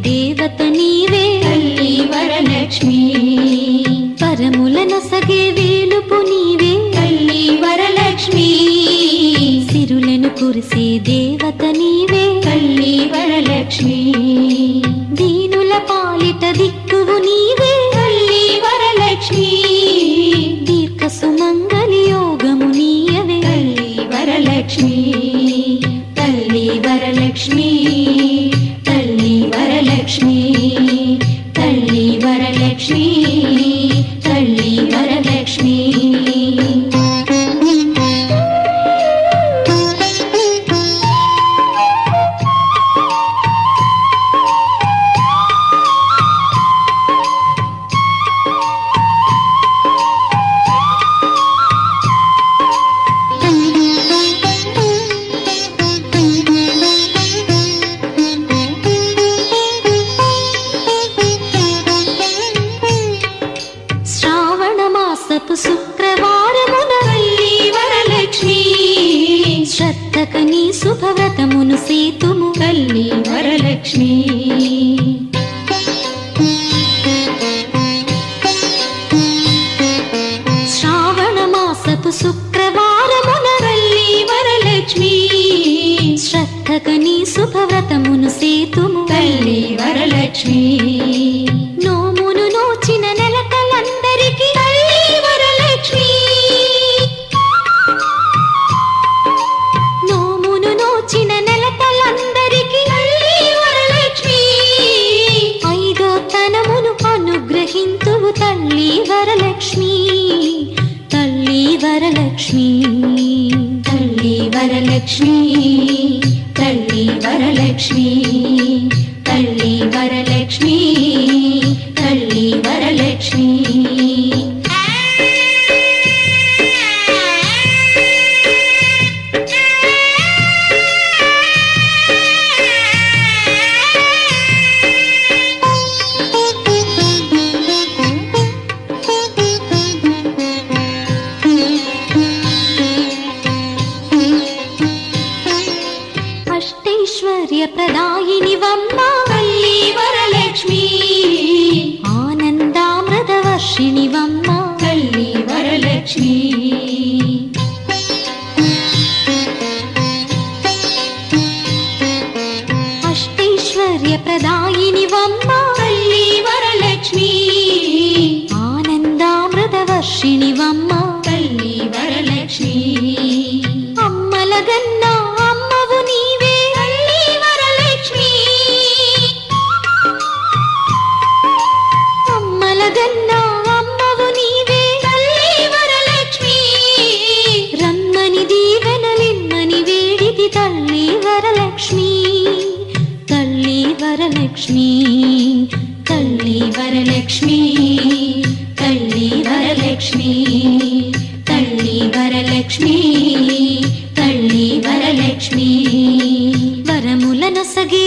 దేవత నీవే తల్లి వరలక్ష్మి, వరములనొసగే వేలుపు నీవే తల్లి వరలక్ష్మి, సిరులను కురిసే దేవత నీవే తల్లి వరలక్ష్మి, దీనుల పాలిట దిక్కువు నీవే తల్లి వరలక్ష్మి, దీర్ఘ సుమంగళి యోగము నీయవే తల్లి వరలక్ష్మి, తల్లి వరలక్ష్మి, తల్లి వరలక్ష్మి, తల్లి వరలక్ష్మి, తల్లి వరలక్ష్మి. శ్రావణమాసపు శుక్రవారమున తల్లి వరలక్ష్మి, శ్రద్ధకని శుభవ్రతమును సేతుము తల్లి వరలక్ష్మి, శ్రావణమాసపు శుక్రవారమున తల్లి వరలక్ష్మి, శ్రద్ధకని శుభవ్రతమును సేతుము తల్లి వరలక్ష్మి, నోమును నోచిన నెలకలందరికీ తల్లి వరలక్ష్మి, నోమును నోచిన నెలకలందరికీ తల్లి వరలక్ష్మి, ఐదో తనమును అనుగ్రహింతువు తల్లి వరలక్ష్మి, తల్లి వరలక్ష్మి, తల్లి వరలక్ష్మి, తల్లి వరలక్ష్మి, తల్లి వరలక్ష్మి, తల్లి వరలక్ష్మి. అష్టైశ్వర్య ప్రదాయినివమ్మ తల్లి వరలక్ష్మి, ఆనందామృత వర్షిణివమ్మ తల్లి వరలక్ష్మి, అష్టైశ్వర్య ప్రదాయినివమ్మ తల్లి వరలక్ష్మి, ఆనందామృత వర్షిణివమ్మ తల్లి వరలక్ష్మి, అమ్మలగన్న అమ్మవు నీవే తల్లి వరలక్ష్మి, అమ్మలగన్న అమ్మవు నీవే తల్లి వరలక్ష్మి, రమ్మని దీవెనలిమ్మని వేడిది తల్లి వరలక్ష్మి, తల్లి వరలక్ష్మి, తల్లి వరలక్ష్మి, తల్లి వరలక్ష్మి, తల్లి వరలక్ష్మి, తల్లి వరలక్ష్మి, వరములనొసగే